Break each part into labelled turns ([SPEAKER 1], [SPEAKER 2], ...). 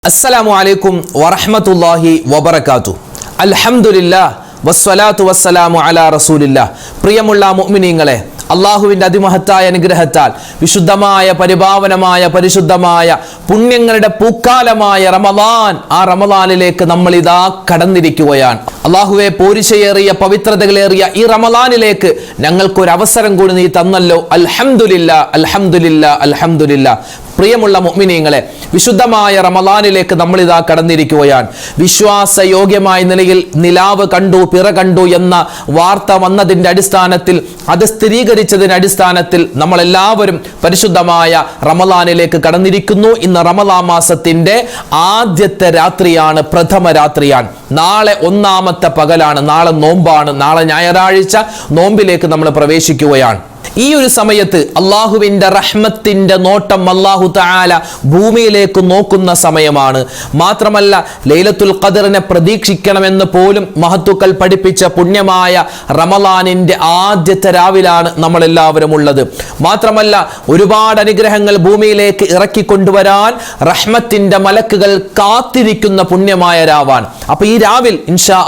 [SPEAKER 1] അസ്സലാമു അലൈക്കും വറഹ്മത്തുള്ളാഹി വബറകാതുഹു. അൽഹംദുലില്ലാഹ് വസ്സലാത്തു വസ്സലാമു അലാ റസൂലില്ലാഹ്. പ്രിയമുള്ള മുഅ്മിനീങ്ങളെ, അള്ളാഹുവിൻ്റെ അതിമഹത്തായ അനുഗ്രഹത്താൽ വിശുദ്ധമായ പരിപാവനമായ പരിശുദ്ധമായ പുണ്യങ്ങളുടെ പൂക്കാലമായ റമളാൻ, ആ റമളാനിലേക്ക് നമ്മൾ ഇതാ കടന്നിരിക്കുകയാണ്. അള്ളാഹുവെ, പോരിശയേറിയ പവിത്രതകളേറിയ ഈ റമളാനിലേക്ക് ഞങ്ങൾക്കൊരു അവസരം കൂടി നീ തന്നല്ലോ. അൽഹംദുലില്ലാഹ് അൽഹംദുലില്ലാഹ് അൽഹംദുലില്ലാഹ്. പ്രിയമുള്ള മുഅ്മിനീങ്ങളെ, വിശുദ്ധമായ റമളാനിലേക്ക് നമ്മൾ ഇതാ കടന്നിരിക്കുകയാണ്. വിശ്വാസയോഗ്യമായ നിലയിൽ നിലാവ് കണ്ടു, പിറ കണ്ടു എന്ന വാർത്ത വന്നതിൻ്റെ അടിസ്ഥാനത്തിൽ, അത് സ്ഥിരീകരിച്ചതിൻ്റെ അടിസ്ഥാനത്തിൽ നമ്മളെല്ലാവരും പരിശുദ്ധമായ റമളാനിലേക്ക് കടന്നിരിക്കുന്നു. ഇന്ന് റമളാൻ മാസത്തിൻ്റെ ആദ്യത്തെ രാത്രിയാണ്, പ്രഥമ രാത്രിയാണ്. നാളെ ഒന്നാമത്തെ പകലാണ്, നാളെ നോമ്പാണ്, നാളെ ഞായറാഴ്ച നോമ്പിലേക്ക് നമ്മൾ പ്രവേശിക്കുകയാണ്. ഈ ഒരു സമയത്ത് അള്ളാഹുവിൻ്റെ റഹ്മത്തിൻ്റെ നോട്ടം അല്ലാഹു തആല ഭൂമിയിലേക്ക് നോക്കുന്ന സമയമാണ്. മാത്രമല്ല, ലൈലത്തുൽ ഖദറിനെ പ്രതീക്ഷിക്കണമെന്ന് പോലും മഹത്തുക്കൾ പഠിപ്പിച്ച പുണ്യമായ റമളാനിൻ്റെ ആദ്യത്തെ രാവിലാണ് നമ്മളെല്ലാവരും ഉള്ളത്. മാത്രമല്ല, ഒരുപാട് അനുഗ്രഹങ്ങൾ ഭൂമിയിലേക്ക് ഇറക്കിക്കൊണ്ടുവരാൻ റഹ്മത്തിൻ്റെ മലക്കുകൾ കാത്തിരിക്കുന്ന പുണ്യമായ രാവാണ്. അപ്പൊ ഈ രാവിൽ ഇൻഷാ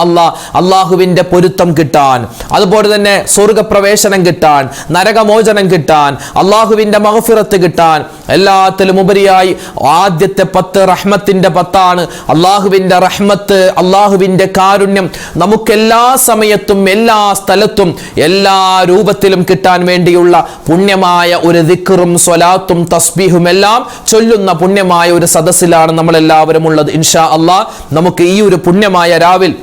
[SPEAKER 1] അള്ളാഹുവിൻ്റെ പൊരുത്തം കിട്ടാൻ, അതുപോലെ തന്നെ സ്വർഗപ്രവേശനം കിട്ടാൻ, നരകമോചനം കിട്ടാൻ, അള്ളാഹുവിൻ്റെ മഗ്ഫിറത്ത് കിട്ടാൻ, എല്ലാത്തിലും ഉപരിയായി ആദ്യത്തെ 10 റഹ്മത്തിൻ്റെ 10ആണ്. അള്ളാഹുവിൻ്റെ റഹ്മത്ത്, അള്ളാഹുവിൻ്റെ കാരുണ്യം നമുക്കെല്ലാ സമയത്തും എല്ലാ സ്ഥലത്തും എല്ലാ രൂപത്തിലും കിട്ടാൻ വേണ്ടിയുള്ള പുണ്യമായ ഒരു ദിക്റും സ്വലാത്തും തസ്ബീഹും എല്ലാം ചൊല്ലുന്ന പുണ്യമായ ഒരു സദസ്സിലാണ് നമ്മളെല്ലാവരും ഉള്ളത്. ഇൻഷാ അള്ളാഹ് നമുക്ക് ഈ ഒരു പുണ്യമായ രാവിൽ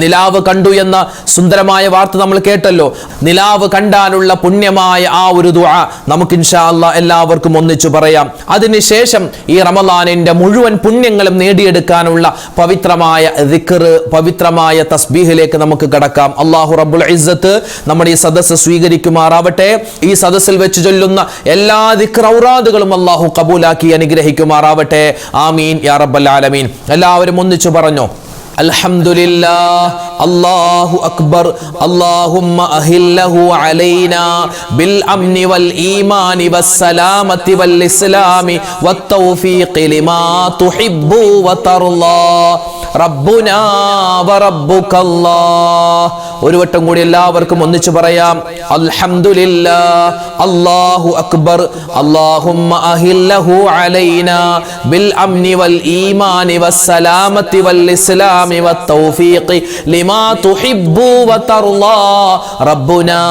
[SPEAKER 1] നിലാവ് കണ്ടു എന്ന സുന്ദരമായ വാർത്ത നമ്മൾ കേട്ടല്ലോ. നിലാവ് കണ്ടാനുള്ള പുണ്യമായ ആ ഒരു ദുആ നമുക്ക് ഇൻഷാ അല്ലാഹ് എല്ലാവർക്കും ഒന്നിച്ചു പറയാം. അതിനുശേഷം ഈ റമളാനിന്റെ മുഴുവൻ പുണ്യങ്ങളും നേടിയെടുക്കാനുള്ള പവിത്രമായ ദിക്ർ, പവിത്രമായ തസ്ബീഹിലേക്ക് നമുക്ക് കടക്കാം. അല്ലാഹു റബ്ബുൽ ഇസ്സത്ത് നമ്മുടെ ഈ സദസ്സ് സ്വീകരിക്കുമാറാവട്ടെ. ഈ സദസ്സിൽ വെച്ച് ചൊല്ലുന്ന എല്ലാ ദിക്ർ ഔറാദുകളും അല്ലാഹു കബൂലാക്കി അനുഗ്രഹിക്കുമാറാവട്ടെ. ആമീൻ യാ റബ്ബൽ ആലമീൻ. എല്ലാവരും ഒന്നിച്ചു പറഞ്ഞോ, അൽഹംദുലില്ലാഹ് അല്ലാഹു അക്ബർ അല്ലാഹുമ്മ അഹില്ലഹു അലൈനാ ബിൽ അംനി വൽ ഈമാനി വസ്സലാമത്തി വൽ ഇസ്ലാമി വത്തൗഫീഖി ലിമാ തുഹിബ്ബു വതർളാ റബ്ബുനാ വറബ്ബുകല്ലാഹ്. ഒരു വട്ടം കൂടി എല്ലാവർക്കും ഒന്നിച്ചു പറയാം, അൽഹംദുലില്ലാഹ് അല്ലാഹു അക്ബർ അല്ലാഹുമ്മ അഹില്ലഹു അലൈനാ ബിൽ അംനി വൽ ഈമാനി വസ്സലാമത്തി വൽ ഇസ്ലാമി വത്തൗഫീഖി ലിമാ തുഹിബ്ബു വതർളാ റബ്ബുനാ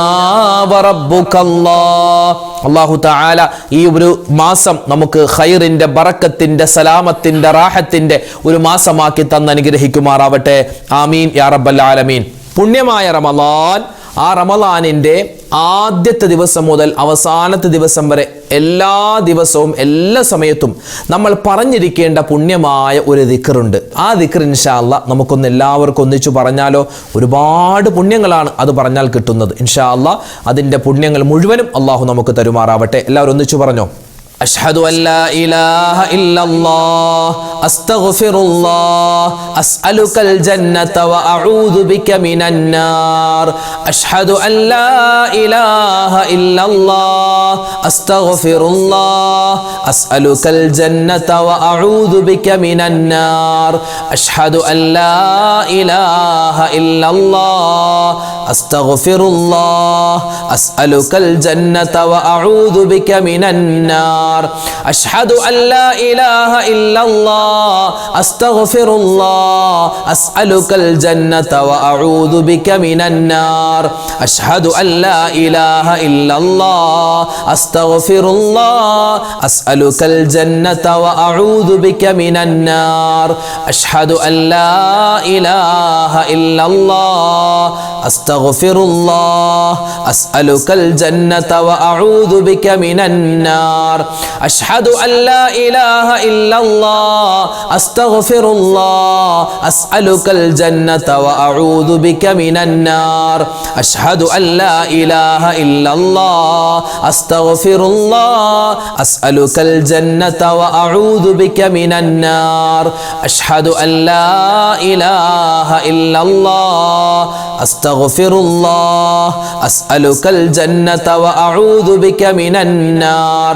[SPEAKER 1] വറബ്ബുകല്ലാഹ്. അല്ലാഹു തആല ഈ ഒരു മാസം നമുക്ക് ഖൈറിന്റെ, ബറക്കത്തിന്റെ, സലാമത്തിന്റെ, റാഹത്തിന്റെ ഒരു മാസമാക്കി തന്ന് അനുഗ്രഹിക്കുമാറാവട്ടെ. ആമീൻ യാ റബ്ബൽ ആലമീൻ. പുണ്യമായ റമളാൻ, ആ റമളാനിൻ്റെ ആദ്യത്തെ ദിവസം മുതൽ അവസാനത്തെ ദിവസം വരെ എല്ലാ ദിവസവും എല്ലാ സമയത്തും നമ്മൾ പറഞ്ഞിരിക്കേണ്ട പുണ്യമായ ഒരു ദിക്റുണ്ട്. ആ ദിക്ർ ഇൻഷാ അല്ലാഹ് നമുക്കൊന്ന് എല്ലാവർക്കും ഒന്നിച്ചു പറഞ്ഞാലോ. ഒരുപാട് പുണ്യങ്ങളാണ് അത് പറഞ്ഞാൽ കിട്ടുന്നത്. ഇൻഷാ അല്ലാഹ് അതിൻ്റെ പുണ്യങ്ങൾ മുഴുവനും അള്ളാഹു നമുക്ക് തരുമാറാവട്ടെ. എല്ലാവരും ഒന്നിച്ചു പറഞ്ഞോ, അഷ്ഹദു അല്ലാ ഇലാഹ ഇല്ലല്ലാഹ് അസ്തഗ്ഫിറുല്ലാഹ് അസ്അലുകൽ ജന്നത വ അഊദു ബിക മിനൻ നാർ. അഷ്ഹദു അല്ലാ ഇലാഹ ഇല്ലല്ലാഹ് അസ്തഗ്ഫിറുല്ലാഹ് അസ്അലുകൽ ജന്നത വ അഊദു ബിക മിനൻ നാർ. അഷ്ഹദു അല്ലാ ഇലാഹ ഇല്ലല്ലാഹ് അസ്തഗ്ഫിറുല്ലാഹ് അസ്അലുകൽ ജന്നത വ അഊദു ബിക മിനൻ നാർ. أشهد أن لا إله إلا الله أستغفر الله أسألك الجنة وأعوذ بك من النار. أشهد أن لا إله إلا الله أستغفر الله أسألك الجنة وأعوذ بك من النار. أشهد أن لا إله إلا الله أستغفر الله أسألك الجنة وأعوذ بك من النار. أشهد أن لا إله إلا الله أستغفر الله أسألك الجنة وأعوذ بك من النار. أشهد أن لا إله إلا الله أستغفر الله أسألك الجنة وأعوذ بك من النار. أشهد أن لا إله إلا الله أستغفر الله أسألك الجنة وأعوذ بك من النار.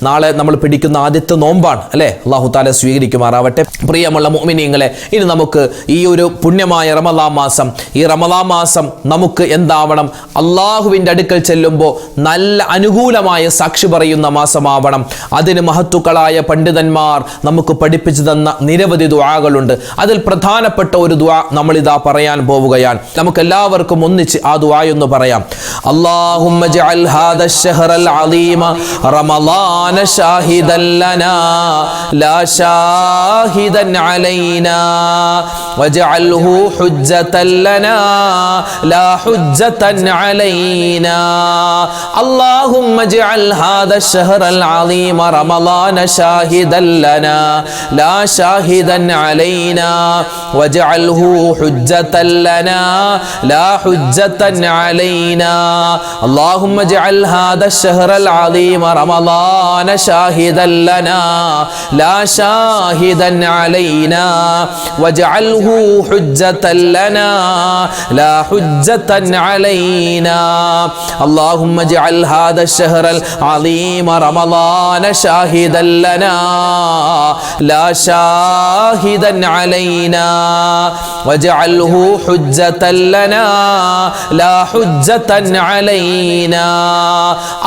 [SPEAKER 1] നാളെ നമ്മൾ പിടിക്കുന്ന ആദ്യത്തെ നോമ്പാണ് അല്ലേ? അല്ലാഹു തആല സ്വീകരിക്കുമാറാവട്ടെ. പ്രിയമുള്ള മുഅ്മിനീങ്ങളെ, ഇനി നമുക്ക് ഈ ഒരു പുണ്യമായ റമളാൻ മാസം, ഈ റമളാൻ മാസം നമുക്ക് എന്താവണം? അള്ളാഹുവിൻ്റെ അടുക്കൽ ചെല്ലുമ്പോൾ നല്ല അനുകൂലമായ സാക്ഷി പറയുന്ന മാസമാവണം. അതിന് മഹത്തുക്കളായ പണ്ഡിതന്മാർ നമുക്ക് പഠിപ്പിച്ചു തന്ന നിരവധി ദുആകളുണ്ട്. അതിൽ പ്രധാനപ്പെട്ട ഒരു ദുആ നമ്മളിതാ പറയാൻ പോവുകയാണ്. നമുക്ക് എല്ലാവർക്കും ഒന്നിച്ച് ആ ദുആ ഒന്ന് പറയാം. അല്ലാഹുമ്മ ജഅൽ ഹാദ അശ്ശഹറൽ അളീമ റമളാന ഷാഹിദൻ ലനാ ലാ ഷാഹിദൻ അലൈനാ വജഅൽഹു ഹുജ്ജതൻ ലനാ ലാ ഹുജ്ജതൻ അലൈനാ. അല്ലാഹുമ്മ ജഅൽ ഹാദ അശ്ശഹറൽ അളീമ റമളാന ഷാഹിദൻ ലനാ ലാ ഷാഹിദൻ അലൈനാ വജഅൽഹു ഹുജ്ജതൻ ലനാ ലാ ഹുജ്ജതൻ അലൈനാ. اللهم اجعل هذا الشهر العظيم رمضان شاهدا لنا لا شاهدا علينا واجعله حجة لنا لا حجة علينا. اللهم اجعل هذا الشهر العظيم رمضان شاهدا لنا لا شاهدا علينا واجعله حجة لنا لا حجة علينا.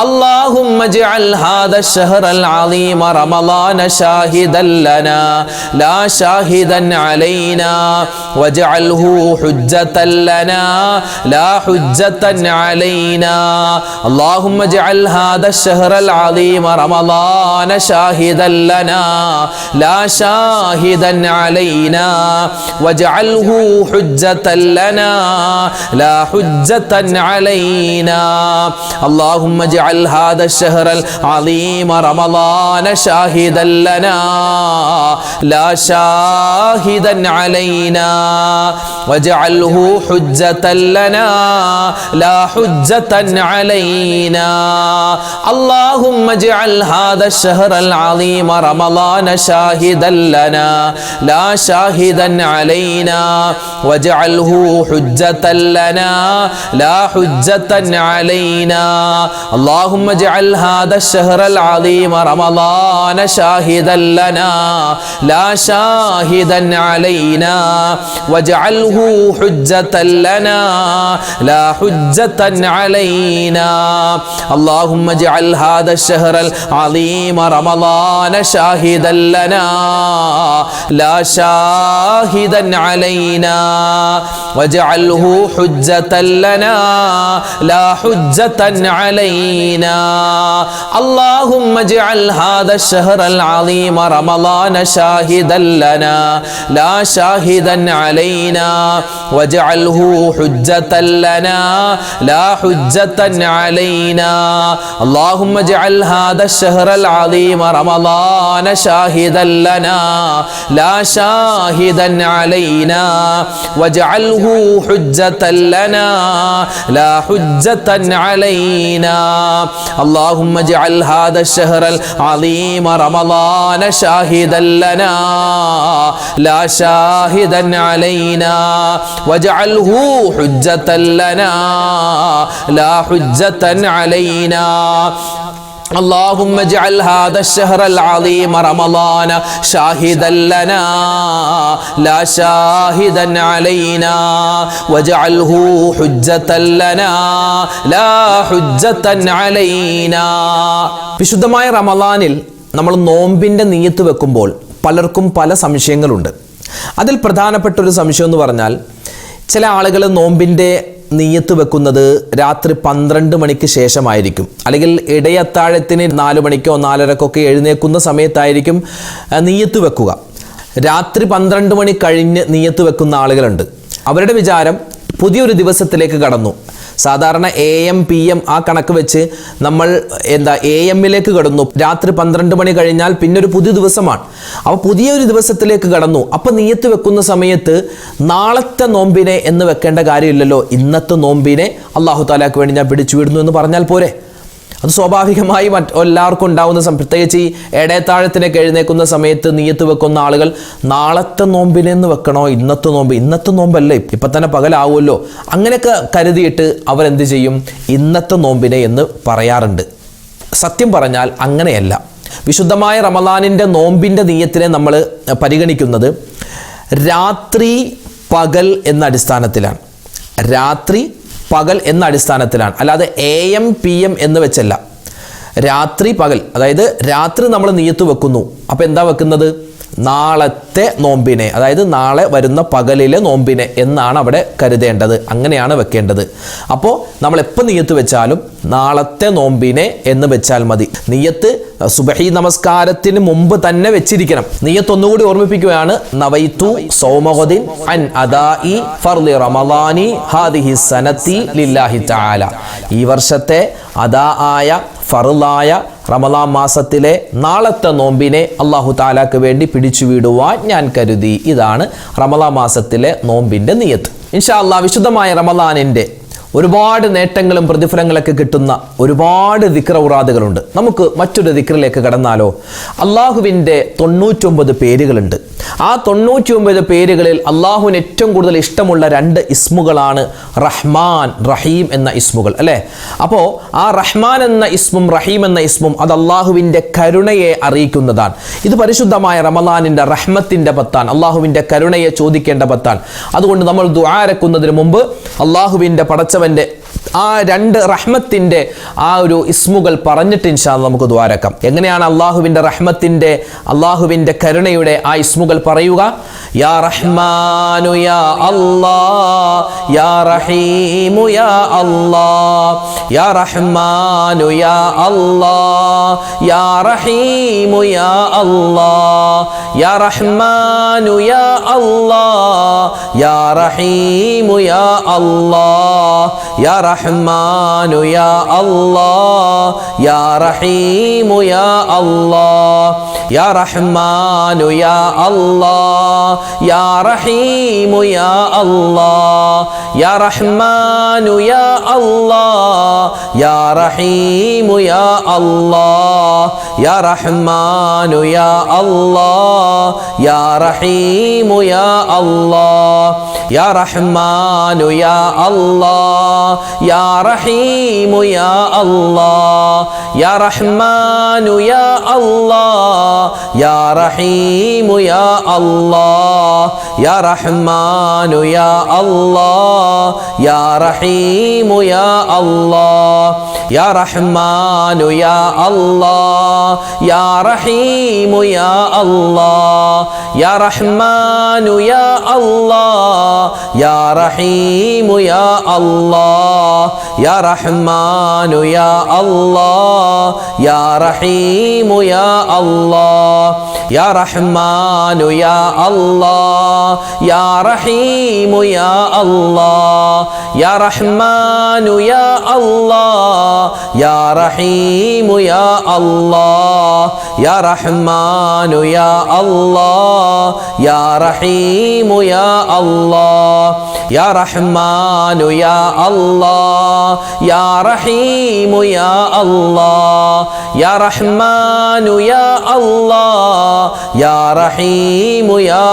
[SPEAKER 1] اللهم اجعل هذا الشهر العظيم رمضان شاهدا لنا لا شاهدا علينا واجعله حجة لنا لا حجة علينا. اللهم اجعل هذا الشهر العظيم رمضان شاهدا لنا لا شاهدا علينا واجعله حجة لنا لا حجة علينا. اللهم اجعل هذا الشهر العظيم رمضان شاهدا لنا لا شاهدا علينا واجعله حجة لنا لا حجة علينا. اللهم اجعل هذا الشهر العظيم رمضان شاهدا لنا لا شاهدا علينا واجعله حجة لنا لا حجة علينا. اللهم اجعل هذا الشهر العظيم رمضان شاهدا لنا لا شاهدا علينا واجعله حجة لنا لا حجة علينا. اللهم اجعل هذا الشهر العظيم رمضان شاهدا لنا لا شاهدا علينا واجعله حجة لنا لا حجة علينا. اللهم اجعل هذا الشهر العظيم رمضان شاهدا لنا لا شاهدا علينا واجعله حجة لنا لا حجة علينا. اللهم اجعل هذا الشهر العظيم رمضان شاهدا لنا لا شاهدا علينا واجعله حجة لنا لا حجة علينا. اللهم اجعل هذا الشهر العظيم رمضان شاهدا لنا لا شاهدا علينا واجعله حجة لنا لا حجة علينا. اللهم اجعل هذا الشهر العظيم رمضان شاهدا لنا لا شاهدا علينا واجعله حجة لنا لا حجة علينا. വിശുദ്ധമായ റമളാനിൽ നമ്മൾ നോമ്പിൻ്റെ നിയ്യത്ത് വെക്കുമ്പോൾ പലർക്കും പല സംശയങ്ങളുണ്ട്. അതിൽ പ്രധാനപ്പെട്ട ഒരു സംശയം എന്ന് പറഞ്ഞാൽ, ചില ആളുകൾ നോമ്പിൻ്റെ നിയ്യത്ത് വെക്കുന്നത് രാത്രി 12 മണിക്ക് ശേഷമായിരിക്കും, അല്ലെങ്കിൽ ഇടയത്താഴത്തിന് 4 മണിക്കോ 4:30ക്കൊക്കെ എഴുന്നേൽക്കുന്ന സമയത്തായിരിക്കും നിയ്യത്ത് വെക്കുക. രാത്രി 12 മണി കഴിഞ്ഞ് നിയ്യത്ത് വെക്കുന്ന ആളുകളുണ്ട്. അവരുടെ വിചാരം പുതിയൊരു ദിവസത്തിലേക്ക് കടന്നു. സാധാരണ AM PM ആ കണക്ക് വെച്ച് നമ്മൾ AM-ലേക്ക് കടന്നു. രാത്രി 12 മണി കഴിഞ്ഞാൽ പിന്നെ ഒരു പുതിയ ദിവസമാണ്. അപ്പോൾ പുതിയൊരു ദിവസത്തിലേക്ക് കടന്നു. അപ്പോൾ നിയ്യത്ത് വെക്കുന്ന സമയത്ത് നാളത്തെ നോമ്പിനെ എന്ന് വെക്കേണ്ട കാര്യമില്ലല്ലോ, ഇന്നത്തെ നോമ്പിനെ അല്ലാഹു തആലക്ക് വേണ്ടി ഞാൻ പിടിച്ചു വിടുന്നു എന്ന് പറഞ്ഞാൽ പോരെ? അത് സ്വാഭാവികമായി എല്ലാവർക്കും ഉണ്ടാവുന്ന, പ്രത്യേകിച്ച് ഈ ഇടയത്താഴത്തിനൊക്കെ എഴുന്നേൽക്കുന്ന സമയത്ത് നിയ്യത്ത് വെക്കുന്ന ആളുകൾ നാളത്തെ നോമ്പിനെന്ന് വെക്കണോ, ഇന്നത്തെ നോമ്പല്ലേ, ഇപ്പം തന്നെ പകലാവുമല്ലോ, അങ്ങനെയൊക്കെ കരുതിയിട്ട് അവരെന്ത് ചെയ്യും, ഇന്നത്തെ നോമ്പിനെ എന്ന് പറയാറുണ്ട്. സത്യം പറഞ്ഞാൽ അങ്ങനെയല്ല. വിശുദ്ധമായ റമളാനിൻ്റെ നോമ്പിൻ്റെ നിയ്യത്തിനെ നമ്മൾ പരിഗണിക്കുന്നത് രാത്രി പകൽ എന്ന അടിസ്ഥാനത്തിലാണ്. രാത്രി പകൽ എന്ന അടിസ്ഥാനത്തിലാണ്, അല്ലാതെ AM PM എന്ന് വെച്ചല്ല. രാത്രി പകൽ, അതായത് രാത്രി നമ്മൾ നിയ്യത്ത് വെക്കുന്നു. അപ്പോൾ എന്താ വെക്കുന്നത്? നാളത്തെ നോമ്പിനെ, അതായത് നാളെ വരുന്ന പകലിലെ നോമ്പിനെ എന്നാണ് അവിടെ കരുതേണ്ടത്. അങ്ങനെയാണ് വെക്കേണ്ടത്. അപ്പോൾ നമ്മൾ എപ്പോൾ നിയ്യത്ത് വെച്ചാലും നാളത്തെ നോമ്പിനെ എന്ന് വെച്ചാൽ മതി. നിയ്യത്ത് സുബഹി നമസ്കാരത്തിന് മുമ്പ് തന്നെ വെച്ചിരിക്കണം. നിയ്യത്ത് ഒന്നുകൂടി ഓർമ്മിപ്പിക്കുകയാണ്. നവൈതു സൗമഗദിൻ അൻ അദാഇ ഫർളി റമളാനി ഹാദിഹി സനതി ലില്ലാഹി തആല. ഈ വർഷത്തെ അദാ ആയ ഫർളായ റമളാൻ മാസത്തിലെ നാളത്തെ നോമ്പിനെ അല്ലാഹു തആലാക്ക് വേണ്ടി പിടിച്ചുവിടുവാൻ ഞാൻ കരുതി. ഇതാണ് റമളാൻ മാസത്തിലെ നോമ്പിൻ്റെ നിയ്യത്ത്. ഇൻഷാ അല്ലാഹ് വിശുദ്ധമായ റമളാനിൻ്റെ ഒരുപാട് നേട്ടങ്ങളും പ്രതിഫലങ്ങളൊക്കെ കിട്ടുന്ന ഒരുപാട് ദിക്ർ ഔറാദുകളുണ്ട്. നമുക്ക് മറ്റൊരു ദിക്റിലേക്ക് കടന്നാലോ? അള്ളാഹുവിൻ്റെ 99 പേരുകളുണ്ട്. ആ 99 പേരുകളിൽ അള്ളാഹുവിന് ഏറ്റവും കൂടുതൽ ഇഷ്ടമുള്ള 2 ഇസ്മുകളാണ് റഹ്മാൻ, റഹീം എന്ന ഇസ്മുകൾ, അല്ലേ? അപ്പോൾ ആ റഹ്മാൻ എന്ന ഇസ്മും റഹീം എന്ന ഇസ്മും അത് അള്ളാഹുവിൻ്റെ കരുണയെ അറിയിക്കുന്നതാണ്. ഇത് പരിശുദ്ധമായ റമളാനിൻ്റെ റഹ്മത്തിൻ്റെ പത്താൻ, അള്ളാഹുവിൻ്റെ കരുണയെ ചോദിക്കേണ്ട പത്താൻ. അതുകൊണ്ട് നമ്മൾ ദുആ ഇറക്കുന്നതിന് മുമ്പ് അള്ളാഹുവിൻ്റെ പടച്ചവൻ്റെ ആ 2 റഹ്മത്തിൻ്റെ ആ ഒരു ഇസ്മുകൾ പറഞ്ഞിട്ട് ഇൻഷാ അല്ലാഹ് നമുക്ക് ദുആ ഇറക്കാം. എങ്ങനെയാണ് അള്ളാഹുവിൻ്റെ റഹ്മത്തിൻ്റെ, അള്ളാഹുവിൻ്റെ കരുണയുടെ ആ ഇസ്മുകൾ പറയുക? യാ റഹ്മാനു യാ അല്ലാഹ്, യാ റഹീമു യാ അല്ലാഹ്, യാ റഹ്മാനു യാ അല്ലാഹ്, യാ റഹീമു യാ അല്ലാഹ്, യാ റഹ്മാനു യാ അല്ലാഹ്, യാ റഹീമു യാ അല്ലാഹ്, യാ റഹ്മാനു യാ അല്ലാഹ്, യാ റഹീമു യാ അല്ലാഹ്, യാ റഹ്മാനു യാ അല്ലാഹ്, യാ റഹീമു യാ അല്ലാഹ്, യാ റഹ്മാനു യാ അല്ലാഹ്, യാ റഹീമു യാ അല്ലാഹ്, യാ റഹ്മാനു യാ അല്ലാഹ്, യാ റഹീമു യാ അല്ലാഹ്, യാ റഹ്മാനു യാ അല്ലാഹ്, യാ റഹീമു യാ അല്ലാഹ്, യാ റഹ്മാനു യാ അല്ലാഹ്, യാ റഹീമു യാ അല്ലാഹ്, യാ റഹ്മാനു യാ അല്ലാഹ്, യാ റഹീമു യാ അല്ലാഹ്, യാ റഹ്മാനു യാ അല്ലാഹ്, യാ റഹീമു യാ അല്ലാഹ്, യാ റഹ്മാനു യാ അല്ലാഹ്, യാ റഹീമു യാ അല്ലാഹ്, യാ റഹ്മാനു യാ അല്ലാഹ്, യാ റഹീമു യാ അല്ലാഹ്, യാ റഹ്മാനു യാ അല്ലാഹ്, യാ റഹീമു യാ അല്ലാഹ്, യാ റഹ്മാനു യാ അല്ലാഹ്, യാ റഹീമു യാ അല്ലാഹ്, യാ റഹ്മാനു യാ അല്ലാഹ്, യാ റഹീമു യാ അല്ലാഹ്, യാ റഹ്മാനു യാ അല്ലാഹ്, യാ റഹീമു യാ അല്ലാഹ്, യാ റഹ്മാനു യാ അല്ലാഹ്, യാ റഹീമു യാ അല്ലാഹ്, യാ റഹ്മാനു യാ അല്ലാഹ്, യാ റഹീമു യാ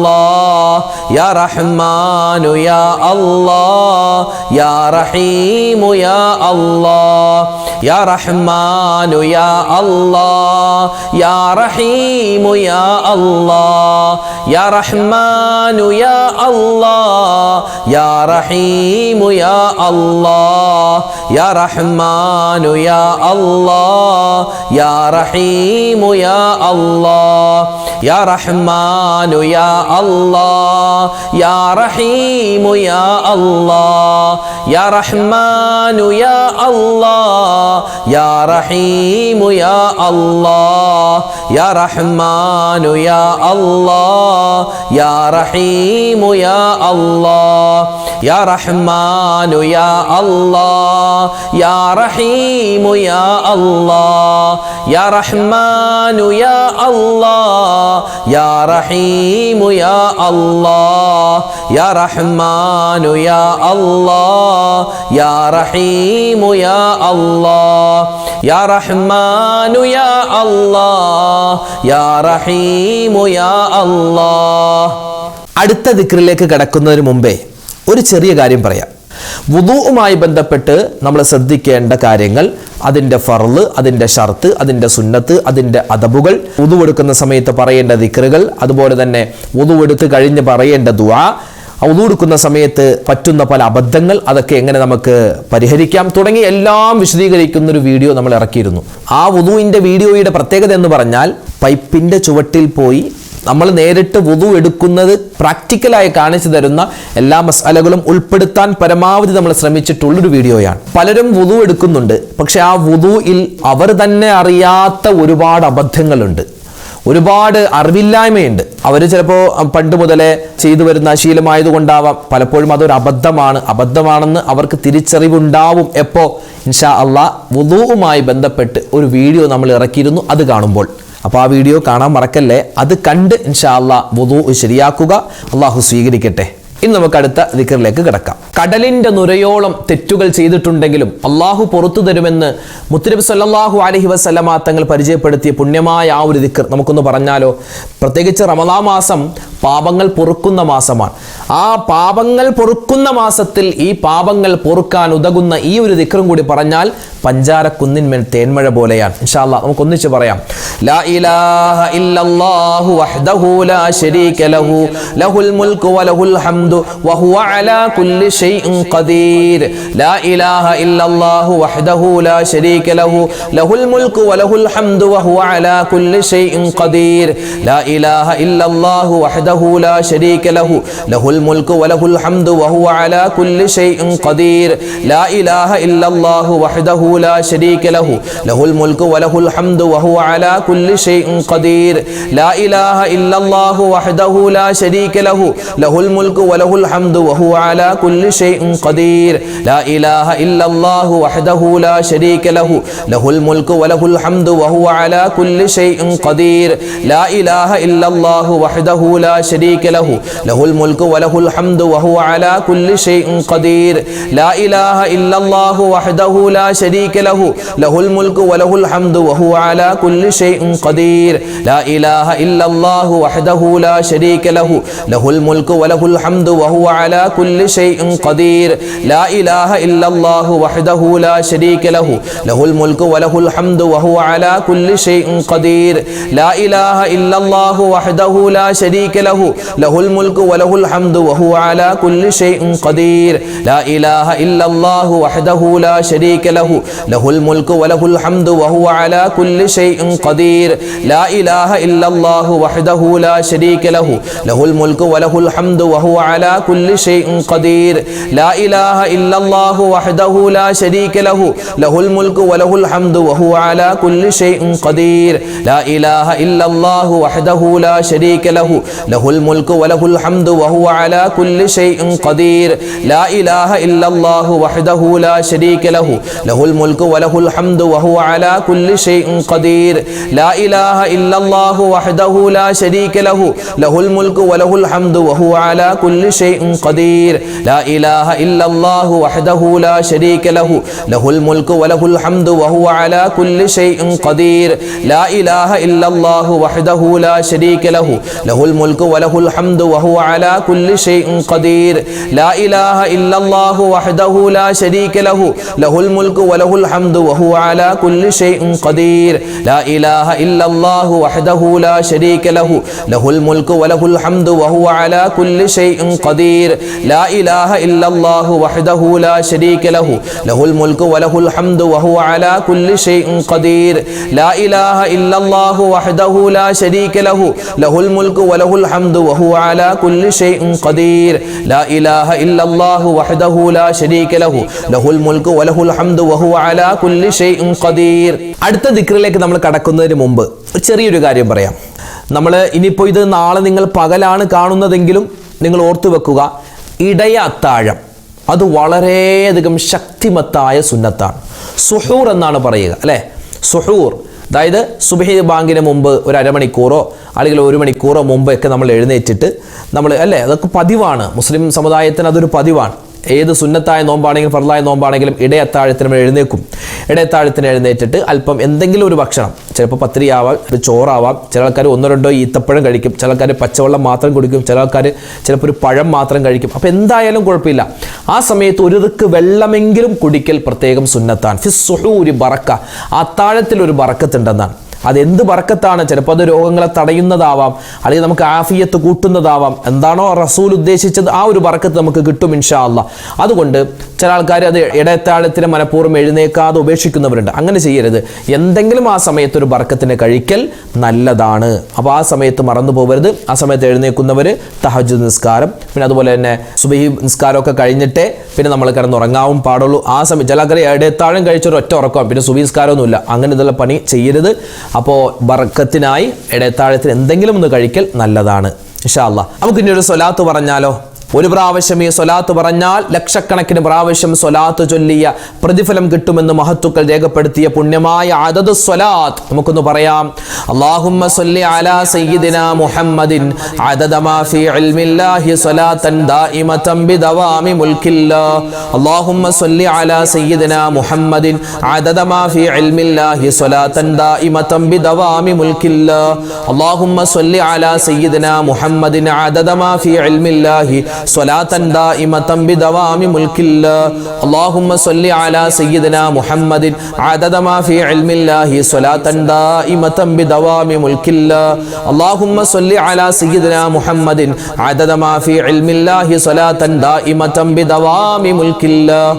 [SPEAKER 1] അല്ലാഹ്, യാ റഹ്മാനു യാ അല്ലാഹ്, യാ റഹീമു യാ അല്ലാഹ്, യാ റഹ്മാനു യാ അല്ലാഹ്, യാ റഹീമു യാ അല്ലാഹ്, യാ റഹ്മാനു യാ അല്ലാഹ്, യാ റഹീമു യാ അല്ലാഹ്, യാ റഹ്മാനു യാ അല്ലാഹ്, യാ റഹീമു യാ അല്ലാഹ്, യാ റഹ്മാനു യാ അല്ലാഹ്, യാ റഹീമു യാ അല്ലാഹ്, യാ റഹ്മാനു യാ അല്ലാഹ്, യാ റഹീമു യാ അല്ലാഹ്, യാ റഹ്മാനു യാ അല്ലാഹ്, യാ റഹീമു യാ അല്ലാഹ്, യാ റഹ്മാനു യാ അല്ലാഹ്, യാ റഹീമു യാ അല്ലാഹ്, യാ റഹ്മാനു യാ അല്ലാഹ്, യാ റഹീമു യാ അല്ലാഹ്, യാ റഹ്മാനു യാ അല്ലാഹ്, യാ റഹീമു യാ അല്ലാഹ്. അടുത്ത ദിക്റിലേക്ക് കടക്കുന്നതിന് മുമ്പേ ഒരു ചെറിയ കാര്യം പറയാം. വുദൂഉമായി ബന്ധപ്പെട്ട് നമ്മൾ ശ്രദ്ധിക്കേണ്ട കാര്യങ്ങൾ, അതിൻ്റെ ഫർള്, അതിൻ്റെ ഷർത്ത്, അതിൻ്റെ സുന്നത്ത്, അതിൻ്റെ അദബുകൾ, വുദു എടുക്കുന്ന സമയത്ത് പറയേണ്ട ദിക്റുകൾ, അതുപോലെ തന്നെ വുദു എടുത്ത് കഴിഞ്ഞ് പറയേണ്ട ദുആ, വുദു എടുക്കുന്ന സമയത്ത് പറ്റുന്ന പല അബദ്ധങ്ങൾ, അതൊക്കെ എങ്ങനെ നമുക്ക് പരിഹരിക്കാം തുടങ്ങി എല്ലാം വിശദീകരിക്കുന്ന ഒരു വീഡിയോ നമ്മൾ ഇറക്കിയിരുന്നു. ആ വുദുവിൻ്റെ വീഡിയോയുടെ പ്രത്യേകത എന്ന് പറഞ്ഞാൽ പൈപ്പിൻ്റെ ചുവട്ടിൽ പോയി നമ്മൾ നേരിട്ട് വുദു എടുക്കുന്നത് പ്രാക്ടിക്കലായി കാണിച്ചു തരുന്ന എല്ലാ മസാലകളും ഉൾപ്പെടുത്താൻ പരമാവധി നമ്മൾ ശ്രമിച്ചിട്ടുള്ളൊരു വീഡിയോയാണ്. പലരും വുദു എടുക്കുന്നുണ്ട്, പക്ഷെ ആ വുദുയിൽ അവർ തന്നെ അറിയാത്ത ഒരുപാട് അബദ്ധങ്ങളുണ്ട്, ഒരുപാട് അറിവില്ലായ്മയുണ്ട്. അവർ ചിലപ്പോൾ പണ്ട് മുതലേ ചെയ്തു വരുന്ന ശീലമായതുകൊണ്ടാവാം പലപ്പോഴും അതൊരു അബദ്ധമാണെന്ന് അവർക്ക് തിരിച്ചറിവുണ്ടാവും. എപ്പോൾ? ഇൻഷാ അള്ളാഹ് വുദൂഉമായി ബന്ധപ്പെട്ട് ഒരു വീഡിയോ നമ്മൾ ഇറക്കിയിരുന്നു, അത് കാണുമ്പോൾ. അപ്പോൾ ആ വീഡിയോ കാണാൻ മറക്കല്ലേ. അത് കണ്ട് ഇൻഷാ അള്ളാഹ് വുദൂ ശരിയാക്കുക. അള്ളാഹു സ്വീകരിക്കട്ടെ. ഇനി നമുക്ക് അടുത്ത ദിക്റിലേക്ക് കിടക്കാം. കടലിന്റെ നുരയോളം തെറ്റുകൾ ചെയ്തിട്ടുണ്ടെങ്കിലും അള്ളാഹു പുറത്തു തരുമെന്ന് മുത്തുനബി സല്ലല്ലാഹു അലൈഹി വസല്ലമ തങ്ങൾ പരിചയപ്പെടുത്തിയ പുണ്യമായ ആ ഒരു ദിക്ർ നമുക്കൊന്ന് പറഞ്ഞാലോ? പ്രത്യേകിച്ച് റമളാൻ മാസം പാപങ്ങൾ പൊറുക്കുന്ന മാസമാണ്. ആ പാപങ്ങൾ പൊറുക്കുന്ന മാസത്തിൽ ഈ പാപങ്ങൾ പൊറുക്കാൻ ഉതകുന്ന ഈ ഒരു ദിക്റും കൂടി പറഞ്ഞാൽ പഞ്ചാരക്കുന്നിന്മേൽ തേന്മഴ പോലെയാണ്. ഇൻഷാ അല്ലാഹ് നമുക്ക് ഒന്നിച്ച് പറയാം. ലാ ഇലാഹ ഇല്ലല്ലാഹു വഹ്ദഹു ലാ ശരീക ലഹു ലഹുൽ മുൽക്കു വലഹുൽ ഹംദു വഹുവ അലാ കുല്ലി ഷൈഇൻ ഖദീർ. ലാ ഇലാഹ ഇല്ലല്ലാഹു വഹ്ദഹു ലാ ശരീക ലഹു ലഹുൽ മുൽക്കു വലഹുൽ ഹംദു വഹുവ അലാ കുല്ലി ഷൈഇൻ ഖദീർ. ലാ ഇലാഹ ഇല്ലല്ലാഹു വഹ്ദഹു ലാ ശരീക ലഹു ലഹുൽ മുൽക്കു വലഹുൽ ഹംദു വഹുവ അലാ കുല്ലി ഷൈഇൻ ഖദീർ. ലാ ഇലാഹ ഇല്ലല്ലാഹു വഹ്ദഹു لا شريك له له الملك وله الحمد وهو على كل شيء قدير. لا إله إلا الله وحده لا شريك له له الملك وله الحمد وهو على كل شيء قدير. لا إله إلا الله وحده لا شريك له له الملك وله الحمد وهو على كل شيء قدير. لا إله إلا الله وحده لا شريك له له الملك وله الحمد وهو على كل شيء قدير. لا إله إلا الله وحده لا شريك له له الملك وله الحمد وهو على كل شيء قدير. لا إله إلا الله وحده لا شريك له له الملك وله الحمد وهو على كل شيء قدير. لا إله إلا الله وحده لا شريك له له الملك وله الحمد وهو على كل شيء قدير. لا إله إلا الله وحده لا شريك له له الملك وله الحمد وهو على كل شيء قدير. لا إله إلا الله وحده لا شريك له له الملك وله الحمد وهو على كل شيء قدير. لا إله إلا الله وحده لا شريك له له الملك وله الحمد وهو على كل شيء قدير. لا إله إلا الله وحده لا شريك له له الملك وله الحمد وهو على كل شيء قدير. لا إله إلا الله وحده لا شريك له له الملك وله الحمد وهو على كل شيء قدير. لا إله إلا الله وحده لا شريك له له الملك وله الحمد وهو على كل شيء قدير. لا إله إلا الله وحده لا شريك له له الملك وله الحمد وهو على كل شيء قدير. لا إله إلا الله وحده لا شريك له له الملك وله الحمد وهو على كل شيء قدير. لا إله إلا الله وحده لا شريك له له الملك وله الحمد وهو على كل شيء قدير. لا إله إلا الله وحده لا شريك له له الملك وله الحمد وهو على كل شيء قدير. لا إله إلا الله وحده لا شريك له له الملك وله الحمد وهو على كل شيء قدير. لا إله إلا الله وحده لا شريك له له الملك وله الحمد وهو على كل شيء قدير. لا إله إلا الله وحده لا شريك له له الملك وله الحمد وهو على كل شيء قدير. لا إله إلا الله وحده لا شريك له له الملك وله الحمد وهو على كل شيء قدير. അടുത്ത ദിക്റിലേക്ക് നമ്മൾ കടക്കുന്നതിന് മുമ്പ് ചെറിയൊരു കാര്യം പറയാം. നമ്മൾ ഇനിയിപ്പോൾ ഇത് നാളെ നിങ്ങൾ പകലാണ് കാണുന്നതെങ്കിലും നിങ്ങൾ ഓർത്തു വെക്കുക, ഇടയ അത്താഴം അത് വളരെയധികം ശക്തിമത്തായ സുന്നത്താണ്. സുഹൂർ എന്നാണ് പറയുക, അല്ലേ? സുഹൂർ, അതായത് സുബ്ഹി ബാങ്കിന് മുമ്പ് ഒരു അരമണിക്കൂറോ അല്ലെങ്കിൽ 1 മണിക്കൂറോ മുമ്പൊക്കെ നമ്മൾ എഴുന്നേറ്റിട്ട് നമ്മൾ, അല്ലേ, അതൊക്കെ പതിവാണ്. മുസ്ലിം സമുദായത്തിന് അതൊരു പതിവാണ്. ഏത് സുന്നത്തായ നോമ്പാണെങ്കിലും ഫർളായ നോമ്പാണെങ്കിലും ഇടയത്താഴത്തിന് എഴുന്നേക്കും. ഇടയത്താഴത്തിന് എഴുന്നേറ്റിട്ട് അല്പം എന്തെങ്കിലും ഒരു ഭക്ഷണം, ചിലപ്പോൾ പത്തിരിയാവാം, ചോറാവാം, ചില ആൾക്കാർ 1-2 ഈത്തപ്പഴം കഴിക്കും, ചില ആൾക്കാർ പച്ചവെള്ളം മാത്രം കുടിക്കും, ചില ആൾക്കാർ ചിലപ്പോൾ ഒരു പഴം മാത്രം കഴിക്കും. അപ്പോൾ എന്തായാലും കുഴപ്പമില്ല, ആ സമയത്ത് ഒരു റിക്ക് വെള്ളമെങ്കിലും കുടിക്കൽ പ്രത്യേകം സുന്നത്താണ്. ഫിസ് സുഹൂരി ബറക്ക, അത്താഴത്തിൽ ഒരു ബറക്കത്തുണ്ടെന്നാണ്. അതെന്ത് ബറക്കത്താണ്? ചിലപ്പോൾ അത് രോഗങ്ങളെ തടയുന്നതാവാം, അല്ലെങ്കിൽ നമുക്ക് ആഫിയത്ത് കൂട്ടുന്നതാവാം. എന്താണോ റസൂൽ ഉദ്ദേശിച്ചത് ആ ഒരു ബറക്കത്ത് നമുക്ക് കിട്ടും ഇൻഷാ അല്ലാഹ്. അതുകൊണ്ട് ചില ആൾക്കാർ അത് ഇടയത്താഴത്തിന് മനഃപൂർവ്വം എഴുന്നേക്കാതെ ഉപേക്ഷിക്കുന്നവരുണ്ട്. അങ്ങനെ ചെയ്യരുത്. എന്തെങ്കിലും ആ സമയത്ത് ഒരു ബറക്കത്തിനെ കഴിക്കൽ നല്ലതാണ്. അപ്പോൾ ആ സമയത്ത് മറന്നു പോകരുത്. ആ സമയത്ത് എഴുന്നേക്കുന്നവർ തഹജ്ജുദ് നിസ്കാരം, പിന്നെ അതുപോലെ തന്നെ സുബഹി നിസ്കാരമൊക്കെ കഴിഞ്ഞിട്ടേ പിന്നെ നമ്മൾ കിടന്നുറങ്ങാവും പാടുള്ളൂ. ആ സമയം ചില ആൾക്കാർ ഇടയത്താഴം കഴിച്ചൊരു ഒറ്റ ഉറക്കം, പിന്നെ സുബഹി നിസ്കാരമൊന്നുമില്ല. അങ്ങനെ ഇതുള്ള പണി ചെയ്യരുത്. അപ്പോൾ ബറക്കത്തിനായി ഇടയത്താഴത്തിന് എന്തെങ്കിലും ഒന്ന് കഴിക്കൽ നല്ലതാണ് ഇൻഷാ അല്ലാഹ്. നമുക്ക് ഇനി ഒരു സ്വലാത്ത് പറഞ്ഞാലോ? ഒരു പ്രാവശ്യം ഈ സ്വലാത്ത് പറഞ്ഞാൽ ലക്ഷക്കണക്കിന് പ്രാവശ്യം സ്വലാത്ത് ചൊല്ലിയ പ്രതിഫലം കിട്ടുമെന്ന് മഹത്തുക്കൾ രേഖപ്പെടുത്തിയ പുണ്യമായ അദദു സ്വലാത്ത് നമുക്കൊന്ന് പറയാം. അല്ലാഹുമ്മ സ്വല്ലി അലാ സയ്യിദിനാ മുഹമ്മദിൻ അദദ മാ ഫീ ഇൽമില്ലാഹി സ്വലാത്തൻ ദായിമതൻ ബിദവാമി മുൽക്കില്ലാഹ്. അല്ലാഹുമ്മ സ്വല്ലി അലാ സയ്യിദിനാ മുഹമ്മദിൻ അദദ മാ ഫീ ഇൽമില്ലാഹി സ്വലാത്തൻ ദായിമതൻ ബിദവാമി മുൽക്കില്ലാഹ്. അല്ലാഹുമ്മ സ്വല്ലി അലാ സയ്യിദിനാ മുഹമ്മദിൻ അദദ മാ ഫീ ഇൽമില്ലാഹി സ്വലാത്തൻ ദായിമതൻ ബിദവാമി മുൽക്കില്ലാഹ്. അല്ലാഹുമ്മ സ്വല്ലി അലാ സയ്യിദിനാ മുഹമ്മദിൻ അദദ മാ ഫീ ഇൽമില്ലാഹി സ്വലാത്തൻ ദായിമതൻ ബിദവാമി മുൽക്കില്ലാഹ്. അല്ലാഹുമ്മ സ്വല്ലി അലാ സയ്യിദിനാ മുഹമ്മദിൻ അദദ മാ ഫീ ഇൽമില്ലാഹി സ്വലാത്തൻ ദായിമതൻ ബിദവാമി മുൽക്കില്ലാഹ്.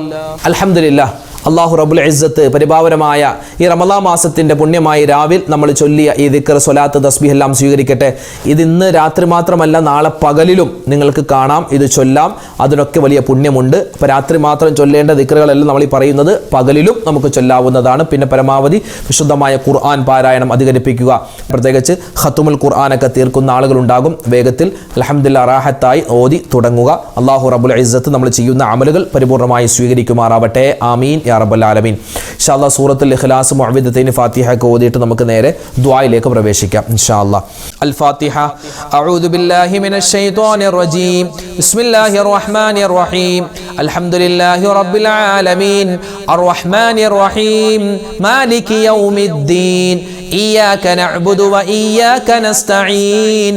[SPEAKER 1] അൽഹംദുലില്ലാഹ്. അല്ലാഹു റബ്ബുൽ ഇസ്സത്ത് പരിപാവനമായ ഈ റമളാൻ മാസത്തിന്റെ പുണ്യമായ രാവിൽ നമ്മൾ ചൊല്ലിയ ഈ ദിക്ർ, സ്വലാത്ത്, തസ്ബീഹ് എല്ലാം സ്വീകരിക്കട്ടെ. ഇത് ഇന്ന് രാത്രി മാത്രമല്ല, നാളെ പകലിലും നിങ്ങൾക്ക് കാണാം, ഇത് ചൊല്ലാം. അതിനൊക്കെ വലിയ പുണ്യമുണ്ട്. അപ്പോൾ രാത്രി മാത്രം ചൊല്ലേണ്ട ദിക്റുകളെല്ലാം നമ്മൾ ഈ പറയുന്നത് പകലിലും നമുക്ക് ചൊല്ലാവുന്നതാണ്. പിന്നെ പരമാവധി വിശുദ്ധമായ ഖുർആൻ പാരായണം അധികരിപ്പിക്കുക. പ്രത്യേകിച്ച് ഖത്തുമുൽ ഖുർആനൊക്കെ തീർക്കുന്ന ആളുകളുണ്ടാകും. വേഗത്തിൽ അൽഹംദുലില്ലാഹ് റാഹത്തായി ഓതി തുടങ്ങുക. അല്ലാഹു റബ്ബുൽ ഇസ്സത്ത് നമ്മൾ ചെയ്യുന്ന അമലുകൾ പരിപൂർണമായി സ്വീകരിക്കുമാറാവട്ടെ. ആമീൻ യാ റബ്ബൽ ആലമീൻ. ഇൻഷാ അല്ലാഹ് സൂറത്തുൽ ഇഖ്ലാസ്, മുഅവ്വിദത്തൈൻ, ഫാത്തിഹ ഒക്കെ ഓതിയിട്ട് നമുക്ക് നേരെ ദുആയിലേക്ക് പ്രവേശിക്കാം ഇൻഷാ അല്ലാഹ്. അൽ ഫാത്തിഹ. അഊദു ബില്ലാഹി മിനശ് ശൈത്വാനിർ റജീം. ബിസ്മില്ലാഹിർ റഹ്മാനിർ റഹീം. അൽഹംദുലില്ലാഹി റബ്ബിൽ ആലമീൻ അർറഹ്മാനിർ റഹീം മാലികി യൗമിദ്ദീൻ إياك نعبد وإياك نستعين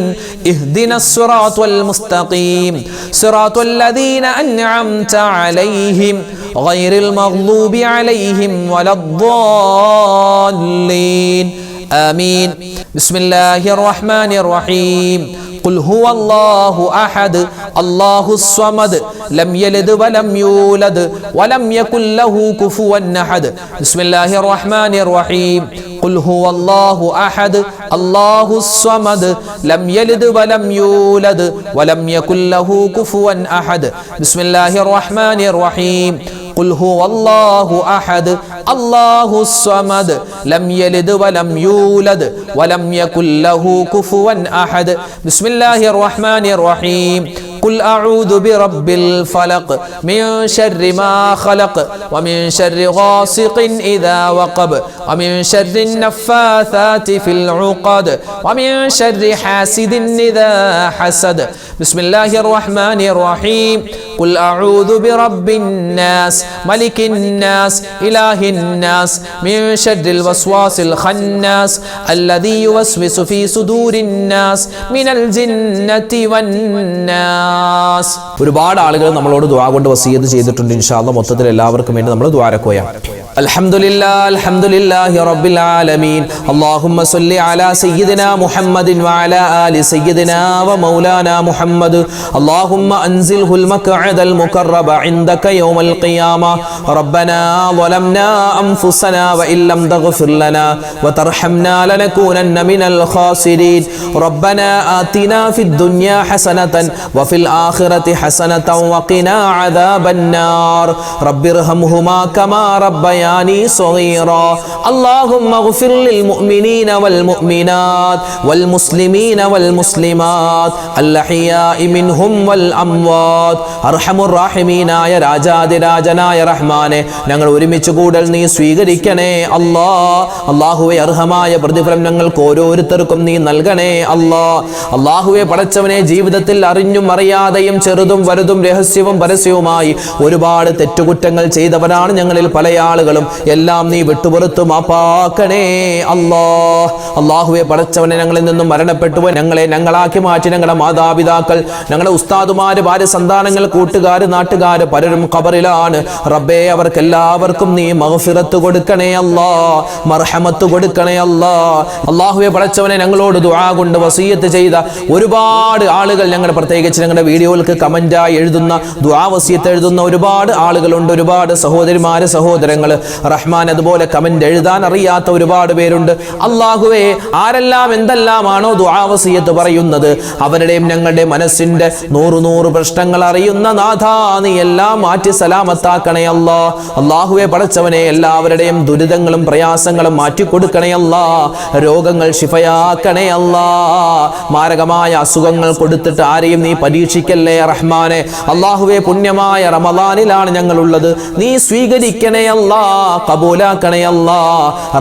[SPEAKER 1] اهدنا الصراط المستقيم صراط الذين أنعمت عليهم غير المغضوب عليهم ولا الضالين آمين. بسم الله الرحمن الرحيم. قل هو الله أحد الله الصمد لم يلد ولم يولد ولم يكن له كفوا أحد. بسم الله الرحمن الرحيم. قل هو الله أحد الله الصمد لم يلد ولم يولد ولم يكن له كفوا أحد. بسم الله الرحمن الرحيم. قل هو الله أحد الله الصمد لم يلد ولم يولد ولم يكن له كفوا أحد. بسم الله الرحمن الرحيم. قل أعوذ برب الفلق من شر ما خلق ومن شر غاسق إذا وقب ومن شر النفاثات في العقد ومن شر حاسد إذا حسد. بسم الله الرحمن الرحيم. قل أعوذ برب الناس ملك الناس إله الناس من شر الوسواس الخناس الذي يوسوس في صدور الناس من الجنة والناس. ഒരുപാട് ആളുകൾ നമ്മളോട് ദുആ കൊണ്ട് വസിയത്ത് ചെയ്തിട്ടുണ്ട്. ഇൻഷാ അല്ലാഹ് മൊത്തത്തിൽ എല്ലാവർക്കും വേണ്ടി നമ്മൾ ദുആരക്കുകയാണ്. അൽഹംദുലില്ലാഹ് അൽഹംദുലില്ലാഹി റബ്ബിൽ ആലമീൻ. അല്ലാഹുമ്മ സ്വല്ലി അലാ സയ്യിദിനാ മുഹമ്മദിൻ വഅലാ ആലി സയ്യിദിനാ വമൗലാനാ മുഹമ്മദ്. അല്ലാഹുമ്മ അൻസിൽഹുൽ മഖ്അദൽ മുഖറബ ഇൻദക യൗമൽ ഖിയാമ. റബ്ബനാ ളലംനാ അൻഫുസനാ വഇല്ലം തഗ്ഫിർ ലനാ വതർഹംനാ ലനകൂനന്ന മിനൽ ഖാസിരീൻ. റബ്ബനാ ആതിനാ ഫിദ് ദുനിയാ ഹസനതൻ വഫിൽ ആഖിറതി ഹസനതൻ വഖിനാ അദാബന്നാർ. റബ്ബിർഹംഹുമാ കമാ റബ്ബയാനി صغيرا. اللهم اغفر للمؤمنين والمؤمنات والمسلمين والمسلمات الأحياء منهم والأموات അർഹമുർ റഹീമീനായ രാജാതിരാജനായ റഹ്മാനെ ഞങ്ങൾ ഒരുമിച്ച് കൂടൽ നീ സ്വീകരിക്കണേ അല്ലാ. അല്ലാഹുവേ അർഹമായ പ്രതിഫലം ഞങ്ങൾക്ക് ഓരോരുത്തർക്കും നീ നൽകണേ അല്ലാ. അല്ലാഹുവേ പടച്ചവനെ ജീവിതത്തിൽ അറിഞ്ഞും അറിയാതെയും ചെറുതും വലുതും രഹസ്യവും പരസ്യവുമായി ഒരുപാട് തെറ്റുകുറ്റങ്ങൾ ചെയ്തവരാണ് ഞങ്ങളിൽ പല ആളുകളും. എല്ലാം നീ വിട്ടുപുറത്തു മാപ്പാക്കണേ അല്ലാ. അല്ലാഹുവേ പടച്ചവനെ ഞങ്ങളിൽ നിന്നും മരണപ്പെട്ടു ഞങ്ങളെ ഞങ്ങളാക്കി മാറ്റി ഞങ്ങളുടെ മാതാപിതാക്കൾ, ഞങ്ങളുടെ ഉസ്താദുമാര്, ഭാര്യ, സന്താനങ്ങൾ, കൂട്ടുകാര്, നാട്ടുകാര് പലരും ഖബറിലാണ്. റബ്ബേ അവർക്കെല്ലാവർക്കും നീ മഗ്ഫിറത്ത് കൊടുക്കണേ അല്ലാ, മർഹമത്ത് കൊടുക്കണേ അല്ലാ. അല്ലാഹുവേ പടച്ചവനെ ഞങ്ങളോട് ദുആ കൊണ്ട് വസിയത്ത് ചെയ്ത ഒരുപാട് ആളുകൾ, ഞങ്ങളുടെ പ്രത്യേകിച്ച് ഞങ്ങളുടെ വീഡിയോകൾക്ക് കമന്റായി എഴുതുന്ന, ദുആ വസിയത്ത് എഴുതുന്ന ഒരുപാട് ആളുകളുണ്ട്. ഒരുപാട് സഹോദരിമാര്, സഹോദരങ്ങൾ റഹ്മാൻ അതുപോലെ കമന്റ് എഴുതാൻ അറിയാത്ത ഒരുപാട് പേരുണ്ട്. അല്ലാഹുവേ ആരെല്ലാം എന്തെല്ലാമാണോ ദുആ വസിയത്ത് പറയുന്നത് അവരുടെയും ഞങ്ങളുടെ മനസ്സിന്റെ നൂറ് പ്രശ്നങ്ങൾ അറിയുന്ന നാഥാ നീ എല്ലാം മാറ്റി സലാമത്താക്കണേ അല്ലാ. അല്ലാഹുവേ പടച്ചവനെ എല്ലാവരുടെയും ദുരിതങ്ങളും പ്രയാസങ്ങളും മാറ്റി കൊടുക്കണേ അല്ലാ. രോഗങ്ങൾ ശിഫയാക്കണേ അല്ലാ. മാരകമായ അസുഖങ്ങൾ കൊടുത്തിട്ട് ആരെയും നീ പരീക്ഷിക്കല്ലേ റഹ്മാനെ. അല്ലാഹുവേ പുണ്യമായ റമളാനിലാണ് ഞങ്ങളുള്ളത്, നീ സ്വീകരിക്കണേ അല്ലാ, കബൂലാക്കണേ അല്ലാ.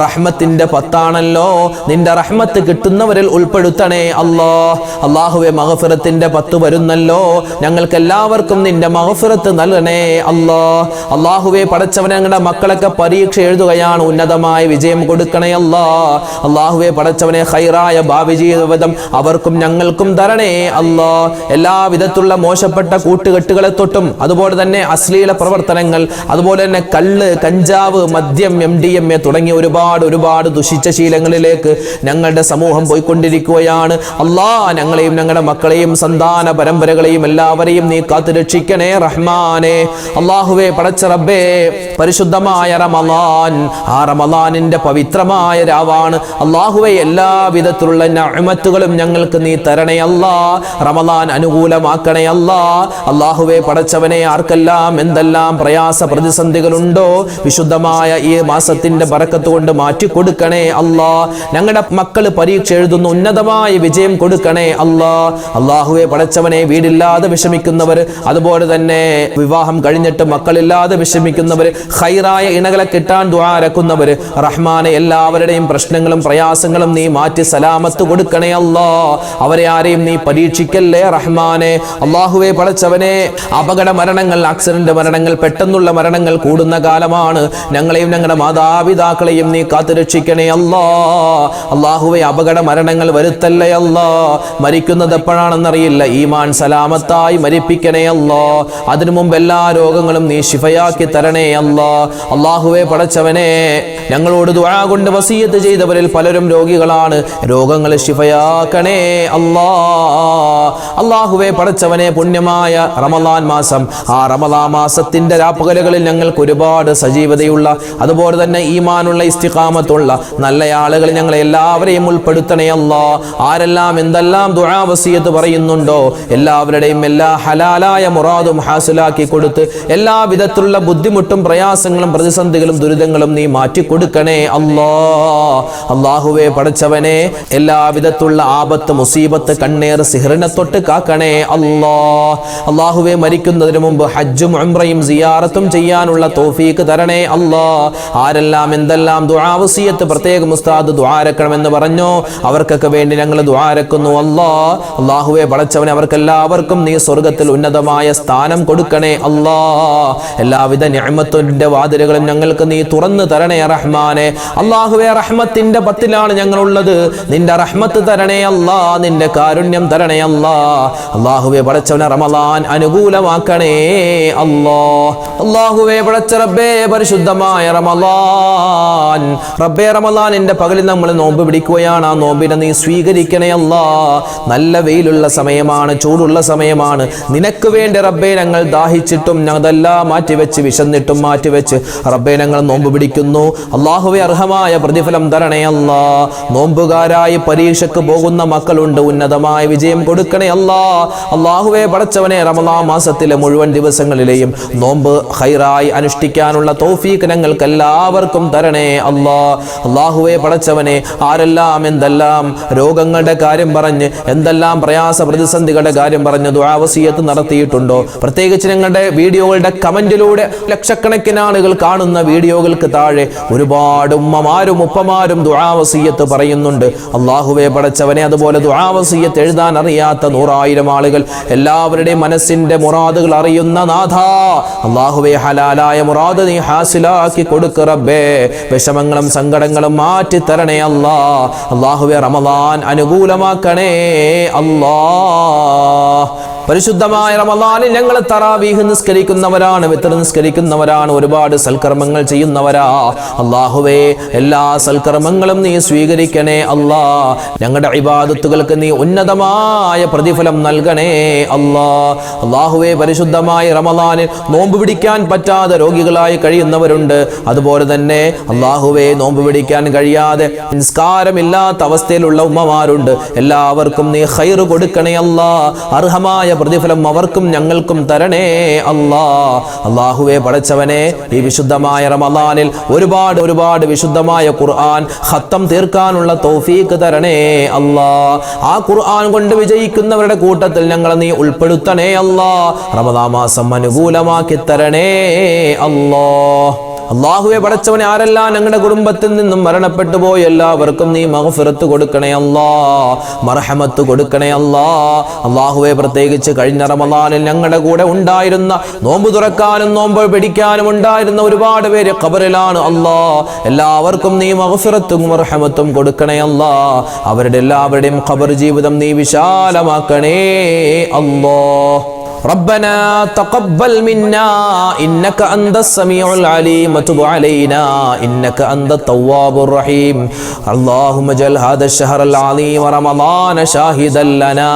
[SPEAKER 1] റഹ്മത്തിന്റെ 10 നിന്റെ റഹ്മത്ത് കിട്ടുന്നവരിൽ ഉൾപ്പെടുത്തണേ അല്ലാ. അല്ലാഹുവേ മഗ്ഫിറത്തിന്റെ 10 വരുന്നല്ലോ, ഞങ്ങൾക്ക് എല്ലാവർക്കും നിന്റെ മഗ്ഫിറത്ത് നൽകണേ അല്ലാ. അല്ലാഹുവേ പടച്ചവനെ ഞങ്ങളുടെ മക്കളൊക്കെ പരീക്ഷ എഴുതുകയാണ്, ഉന്നതമായ വിജയം കൊടുക്കണേ അല്ലാ. അല്ലാഹുവേ പടച്ചവനെ ഖൈറായ ഭാവി ജീവിതം അവർക്കും ഞങ്ങൾക്കും തരണേ അല്ലാ. എല്ലാവിധത്തിലുള്ള മോശപ്പെട്ട കൂട്ടുകെട്ടുകളെ തൊട്ടും അതുപോലെ തന്നെ അശ്ലീല പ്രവർത്തനങ്ങൾ, അതുപോലെ തന്നെ കള്ള്, കഞ്ചാവ്, മദ്യം, MDMA തുടങ്ങിയ ഒരുപാട് ദുഷിച്ച ശീലങ്ങളിലേക്ക് ഞങ്ങളുടെ സമൂഹം പോയിക്കൊണ്ടിരിക്കുകയാണ്. അല്ലാ ഞങ്ങളെയും ഞങ്ങളുടെ മക്കളെയും സന്താന പരമ്പരകളെയും എല്ലാവരെയും നീ കാത്തുരക്ഷിക്കണേ റഹ്മാനെ. അല്ലാഹുവേ പടച്ച റബ്ബേ പരിശുദ്ധമായ റമളാൻ, ആ റമളാനിന്റെ പവിത്രമായ രാവാണ്. അല്ലാഹുവേ എല്ലാവിധത്തിലുള്ള നിഅമത്തുകളും ഞങ്ങൾക്ക് നീ തരണേ അല്ലാ. റമളാൻ അനുകൂലമാക്കണേ അല്ലാ. അല്ലാഹുവേ പടച്ചവനെ ആർക്കെല്ലാം എന്തെല്ലാം പ്രയാസ പ്രതിസന്ധികളുണ്ടോ വിശുദ്ധമായ ഈ മാസത്തിന്റെ ബറക്കത്ത് കൊണ്ട് മാറ്റി കൊടുക്കണേ അല്ലാ. ഞങ്ങളുടെ മക്കൾ പരീക്ഷ എഴുതുന്ന ഉന്നതമായ വിജയം കൊടുക്കണേ അല്ലാ. അല്ലാഹുവേ പടച്ചവനെ വീടില്ലാതെ വിഷമിക്കുന്നവർ, അതുപോലെ തന്നെ വിവാഹം കഴിഞ്ഞിട്ട് മക്കളില്ലാതെ വിഷമിക്കുന്നവർ, ഖൈറായ ഇണകളെ കിട്ടാൻ ദുആ രക്കുന്നവർ, റഹ്മാനെ എല്ലാവരുടെയും പ്രശ്നങ്ങളും പ്രയാസങ്ങളും നീ മാറ്റി സലാമത്ത് കൊടുക്കണേ അല്ലാ. അവരെ ആരെയും നീ പരീക്ഷിക്കല്ലേ റഹ്മാനെ. അല്ലാഹുവേ പടച്ചവനെ അപകട മരണങ്ങൾ, ആക്സിഡന്റ് മരണങ്ങൾ, പെട്ടെന്നുള്ള മരണങ്ങൾ കൂടുന്ന കാലമാണ്. ഞങ്ങളെയും ഞങ്ങളുടെ മാതാപിതാക്കളെയും നീ കാത്തുരക്ഷിക്കണേ അല്ലാ. അല്ലാഹുവേ അപകട മരണങ്ങൾ വരുത്തല്ലേ അല്ലാ. മരിക്കുന്നത് എപ്പോഴാണെന്നറിയില്ല, ഈമാൻ സലാമത്തായി മരിപ്പിക്കണേ അല്ലാ. അതിനു മുമ്പ് എല്ലാ രോഗങ്ങളും നീ ശിഫയാക്കി തരണേ അല്ലാ. അല്ലാഹുവേ പടച്ചവനെ ഞങ്ങളോട് ദുആ കൊണ്ട് വസിയത്ത് ചെയ്തവരിൽ പലരും രോഗികളാണ്, രോഗങ്ങൾ ശിഫയാക്കണേ അല്ലാ. അല്ലാഹുവേ പടച്ചവനെ പുണ്യമായ റമളാൻ മാസം, ആ റമളാൻ മാസത്തിന്റെ രാപ്പകലുകളിൽ ഞങ്ങൾക്ക് ഒരുപാട് സജീവതയുള്ള, അതുപോലെ തന്നെ ഈമാനുള്ള, ഇസ്തിഖാമത്തുള്ള നല്ല ആളുകൾ ഞങ്ങളെ എല്ലാവരെയും ഉൾപ്പെടുത്തണേ അല്ലാ. ആരെല്ലാം എന്തെല്ലാം ദുആ വസിയത്ത് പറയുന്നുണ്ടോ എല്ലാവരുടെയും എല്ലാ ഹലാലായ മുറാദും ഹാസിലാക്കി കൊടുത്ത് എല്ലാ വിധത്തിലുള്ള ബുദ്ധിമുട്ടും പ്രയാസങ്ങളും പ്രതിസന്ധികളും ദുരിതങ്ങളും നീ മാറ്റി കൊടുക്കണേ അല്ലാ. അല്ലാഹുവേ പടച്ചവനെ എല്ലാ വിധത്തിലുള്ള ആപത്ത്, മുസീബത്ത്, കണ്ണേർ, സിഹ്റിനെ തൊട്ട് കാക്കണേ അല്ലാ. അല്ലാഹുവേ മരിക്കുന്നതിന് മുമ്പ് ഹജ്ജും ഉംറയും സിയാറത്തും ചെയ്യാനുള്ള തൗഫീഖ് തരണേ അല്ലാ. ആരെല്ലാം എന്തെല്ലാം ദുആ വസിയത്ത് പ്രത്യേകം ഉസ്താദ് ദുആ രക്കണമെന്ന് പറഞ്ഞോ അവർക്കൊക്കെ വേണ്ടി ഞങ്ങൾ ദുആ രക്കുന്നു അല്ലാ. അല്ലാഹുവേ പടച്ചവനെ അവർക്കെല്ലാവർക്കും നീ സ്വർഗ്ഗത്തിൽ ഉന്നതമായ സ്ഥാനം കൊടുക്കണേ അല്ലാ. എല്ലാവിധ നിഅമത്തിന്റെ വാതിലുകളും ഞങ്ങൾക്ക് നീ തുറന്നു തരണേ റഹ്മാനെ. അല്ലാഹുവേ റഹ്മത്തിന്റെ 10 ഞങ്ങളുള്ളത്, നിന്റെ റഹ്മത്ത് തരണേ അല്ലാ, നിന്റെ കാരുണ്യം തരണേ അല്ലാ. അല്ലാഹുവേ പടച്ചവനെ റമളാൻ അനുകൂലമാക്കണേ അല്ലാ. അല്ലാഹുവേ പടച്ച റബ്ബേ പരിശുദ്ധമായ റമളാൻ, റബ്ബേ റമളാനിന്റെ പകലിൽ നമ്മൾ നോമ്പ് പിടിക്കുകയാണ്. ആ നോമ്പിനെ നീ സ്വീകരിക്കണേ അല്ലാ. നല്ല വെയിലുള്ള സമയമാണ്, ചൂടുള്ള സമയമാണ്. നിനക്ക് വേണ്ടി റബ്ബേ ഞങ്ങൾ ദാഹിച്ചിട്ടും അതെല്ലാം മാറ്റിവെച്ച്, വിശന്നിട്ടും മാറ്റിവെച്ച് റബ്ബേ ഞങ്ങൾ നോമ്പ് പിടിക്കുന്നു. അല്ലാഹുവേ അർഹമായ പ്രതിഫലം തരണേ അല്ലാ. നോമ്പുകാരായി പരീക്ഷയ്ക്ക് പോകുന്ന മക്കളുണ്ട്, ഉന്നതമായ വിജയം കൊടുക്കണേ അല്ലാ. അല്ലാഹുവേ പടച്ചവനെ റമളാൻ മാസത്തിലെ മുഴുവൻ ദിവസങ്ങളിലെയും നോമ്പ് ഖൈറായി അനുഷ്ഠിക്കാനുള്ള തൗഫീഖ് ഞങ്ങൾക്ക് എല്ലാവർക്കും തരണേ അല്ലാ. അല്ലാഹുവേ പടച്ചവനെ ആരെല്ലാം എന്തെല്ലാം രോഗങ്ങളുടെ കാര്യം പറഞ്ഞ്, എന്തെല്ലാം പ്രയാസ പ്രതിസന്ധികളുടെ കാര്യം പറഞ്ഞ് ദുആ വസിയത്ത് നടത്തിയിട്ടുണ്ടോ തോന്നിയിട്ടുണ്ടോ? പ്രത്യേകിച്ച് ഞങ്ങളുടെ വീഡിയോകളുടെ കമന്റിലൂടെ ലക്ഷക്കണക്കിന് ആളുകൾ കാണുന്ന വീഡിയോകൾക്ക് താഴെ ഒരുപാട് ഉമ്മമാരും ഉപ്പമാരും ദുആ വസിയ്യത്ത് പറയുന്നുണ്ട്. അല്ലാഹുവേ പടച്ചവനെ, അതുപോലെ ദുആ വസിയ്യത്ത് എഴുതാൻ അറിയാത്ത 100,000 ആളുകൾ, എല്ലാവരുടെയും മനസ്സിന്റെ മുറാദുകൾ അറിയുന്ന നാഥാ, അല്ലാഹുവേ ഹലാലായ മുറാദ് നീ ഹാസിലാക്കി കൊടുക്ക് റബ്ബേ. വിഷമങ്ങളും സങ്കടങ്ങളും മാറ്റി തരണേ അല്ലാ. അല്ലാഹുവേ റമളാൻ അനുകൂലമാക്കണേ അല്ലാ. പരിശുദ്ധമായ റമളാനിൽ ഞങ്ങൾ തറാവീഹ് നിസ്കരിക്കുന്നവരാണ്, വിത്ർ നിസ്കരിക്കുന്നവരാണ്, ഒരുപാട് സൽക്കർമ്മങ്ങൾ ചെയ്യുന്നവരാ. അല്ലാഹുവേ എല്ലാ സൽക്കർമ്മങ്ങളും നീ സ്വീകരിക്കണേ അല്ലാ. ഞങ്ങളുടെ ഇബാദത്തുകൾക്ക് നീ ഉന്നതമായ പ്രതിഫലം നൽകണേ അല്ലാ. അല്ലാഹുവേ പരിശുദ്ധമായ റമളാനിൽ നോമ്പ് പിടിക്കാൻ പറ്റാതെ രോഗികളായി കഴിയുന്നവരുണ്ട്. അതുപോലെ തന്നെ അല്ലാഹുവേ നോമ്പ് പിടിക്കാൻ കഴിയാതെ നിസ്കാരമില്ലാത്ത അവസ്ഥയിലുള്ള ഉമ്മമാരുണ്ട്. എല്ലാവർക്കും നീ ഖൈർ കൊടുക്കണേ അല്ലാ. അർഹമായ പ്രതിഫലം അവർക്കും ഞങ്ങൾക്കും തരണേ അല്ലാ. അല്ലാഹുവേ പടച്ചവനെ, ഈ വിശുദ്ധമായ റമളാനിൽ ഒരുപാട് വിശുദ്ധമായ ഖുർആൻ ഖത്തം തീർക്കാനുള്ള തൗഫീഖ് തരണേ അല്ലാ. ആ ഖുർആൻ കൊണ്ട് വിജയിക്കുന്നവരുടെ കൂട്ടത്തിൽ ഞങ്ങളെ നീ ഉൾപ്പെടുത്തണേ അല്ലാ. റമളാൻ മാസം അനുകൂലമാക്കി തരണേ അല്ലാ. അല്ലാഹുവേ പടച്ചവനെ, ആരെല്ലാം ഞങ്ങളുടെ കുടുംബത്തിൽ നിന്നും മരണപ്പെട്ടു പോയി എല്ലാവർക്കും നീ മഗ്ഫിറത്ത് കൊടുക്കണേ അല്ലാ, മർഹമത്ത് കൊടുക്കണേ അല്ലാ. അല്ലാഹുവേ പ്രത്യേകിച്ച് കഴിഞ്ഞ റമളാനിൽ ഞങ്ങളുടെ കൂടെ ഉണ്ടായിരുന്ന, നോമ്പ് തുറക്കാനും നോമ്പ് പിടിക്കാനും ഉണ്ടായിരുന്ന ഒരുപാട് പേര് ഖബറിലാണ് അല്ലാ. എല്ലാവർക്കും നീ മഗ്ഫിറത്തും മർഹമത്തും കൊടുക്കണേ അല്ലാ. അവരുടെ എല്ലാവരുടെയും ഖബർ ജീവിതം നീ വിശാലമാക്കണേ അല്ലാ. ربنا تقبل منا إنك أنت السميع العليم وتب علينا إنك أنت التواب الرحيم. اللهم اجعل هذا الشهر العظيم رمضان شاهدا لنا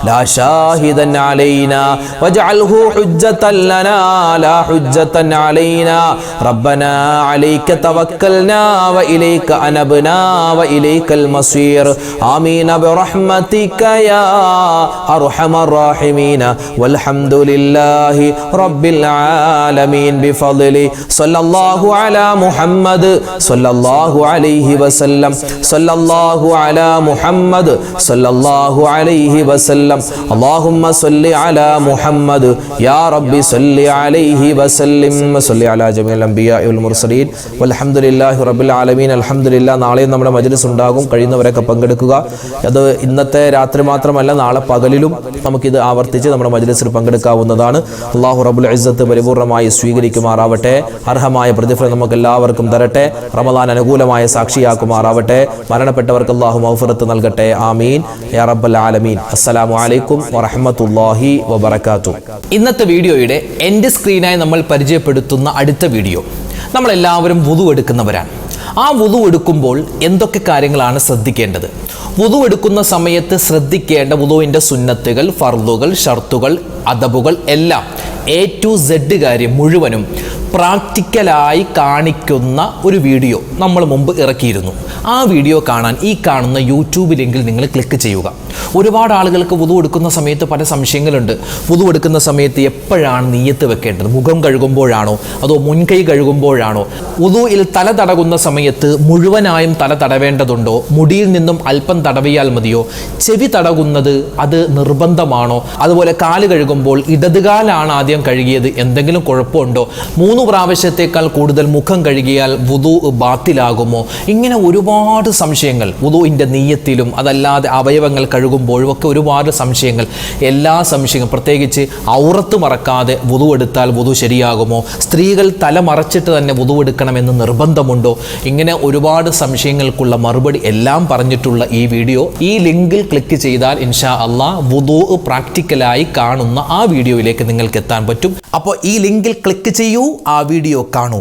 [SPEAKER 1] لا شاهدا علينا واجعله حجة لنا لا حجة علينا. ربنا عليك توكلنا وإليك أنبنا وإليك المصير. آمين برحمتك يا أرحم الراحمين. والحمد لله رب العالمين بفضله. صلى الله على محمد صلى الله عليه وسلم. صلى الله على محمد صلى الله عليه وسلم. اللهم صل على محمد يا رب صل عليه وسلم. صل على جميع الأنبياء والمرسلين والحمد لله رب العالمين. الحمد لله. നാളെ നമ്മുടെ മജ്ലിസ് ഉണ്ടാകും. കഴിയുന്നവരൊക്കെ പങ്കെടുക്കുക. അത് ഇന്നത്തെ രാത്രി മാത്രമല്ല, നാളെ പകലിലും നമുക്കിത് ആവർത്തിച്ച് നമ്മുടെ മജ്ലിസിൽ പങ്കെടുക്കാവുന്നതാണ്. അല്ലാഹു റബ്ബുൽ ഇസ്സത്ത് പരിപൂർണമായി സ്വീകരിക്കുമാറാവട്ടെ. അർഹമായ പ്രതിഫലം നമുക്ക് എല്ലാവർക്കും തരട്ടെ. റമളാൻ അനുകൂലമായ സാക്ഷിയാക്കുമാറാവട്ടെ. മരണപ്പെട്ടവർക്ക് അല്ലാഹു മഗ്ഫിറത്ത് നൽകട്ടെ. ആമീൻ യാ റബ്ബൽ ആലമീൻ. അസ്സലാമു അലൈക്കും വറഹ്മത്തുള്ളാഹി വബറകാതുഹു. ഇന്നത്തെ വീഡിയോയുടെ എൻഡ് സ്ക്രീനായി നമ്മൾ പരിചയപ്പെടുത്തുന്ന അടുത്ത വീഡിയോ, നമ്മളെല്ലാവരും വുദു എടുക്കുന്നവരാണ്. ആ വുദു എടുക്കുമ്പോൾ എന്തൊക്കെ കാര്യങ്ങളാണ് ശ്രദ്ധിക്കേണ്ടത്? വുദു എടുക്കുന്ന സമയത്ത് ശ്രദ്ധിക്കേണ്ട വുദുവിൻ്റെ സുന്നത്തുകൾ, ഫർളുകൾ, ഷർത്തുകൾ, അദബുകൾ എല്ലാം A to Z കാര്യം മുഴുവനും പ്രാക്ടിക്കലായി കാണിക്കുന്ന ഒരു വീഡിയോ നമ്മൾ മുമ്പ് ഇറക്കിയിരുന്നു. ആ വീഡിയോ കാണാൻ ഈ കാണുന്ന യൂട്യൂബ് ലിങ്കിൽ നിങ്ങൾ ക്ലിക്ക് ചെയ്യുക. ഒരുപാട് ആളുകൾക്ക് വുദു എടുക്കുന്ന സമയത്ത് പല സംശയങ്ങളുണ്ട്. വുദു എടുക്കുന്ന സമയത്ത് എപ്പോഴാണ് നിയ്യത്ത് വെക്കേണ്ടത്? മുഖം കഴുകുമ്പോഴാണോ അതോ മുൻകൈ കഴുകുമ്പോഴാണോ? വുദുയിൽ തല തടകുന്ന സമയത്ത് മുഴുവനായും തല തടവേണ്ടതുണ്ടോ? മുടിയിൽ നിന്നും അല്പം തടവിയാൽ മതിയോ? ചെവി തടകുന്നത് അത് നിർബന്ധമാണോ? അതുപോലെ കാല് കഴുകുമ്പോൾ ഇടതുകാലാണ് ആദ്യം കഴുകിയത്, എന്തെങ്കിലും കുഴപ്പമുണ്ടോ? 3 പ്രാവശ്യത്തേക്കാൾ കൂടുതൽ മുഖം കഴുകിയാൽ വുദു ബാത്തിലാകുമോ? ഇങ്ങനെ ഒരുപാട് സംശയങ്ങൾ വുദുവിൻ്റെ നിയ്യത്തിലും അതല്ലാതെ അവയവങ്ങൾ കഴുകുമ്പോഴും ഒക്കെ ഒരുപാട് സംശയങ്ങൾ. എല്ലാ സംശയങ്ങളും, പ്രത്യേകിച്ച് ഔറത്ത് മറക്കാതെ വുദു എടുത്താൽ വുദു ശരിയാകുമോ? സ്ത്രീകൾ തല മറച്ചിട്ട് തന്നെ വുദു എടുക്കണമെന്ന് നിർബന്ധമുണ്ടോ? ഇങ്ങനെ ഒരുപാട് സംശയങ്ങൾക്കുള്ള മറുപടി എല്ലാം പറഞ്ഞിട്ടുള്ള ഈ വീഡിയോ ഈ ലിങ്കിൽ ക്ലിക്ക് ചെയ്താൽ ഇൻഷാ അല്ലാഹ് വുദു പ്രാക്ടിക്കലായി കാണുന്ന ആ വീഡിയോയിലേക്ക് നിങ്ങൾക്ക് എത്താൻ പറ്റും. അപ്പോൾ ഈ ലിങ്കിൽ ക്ലിക്ക് ചെയ്യൂ, ആ വീഡിയോ കാണൂ.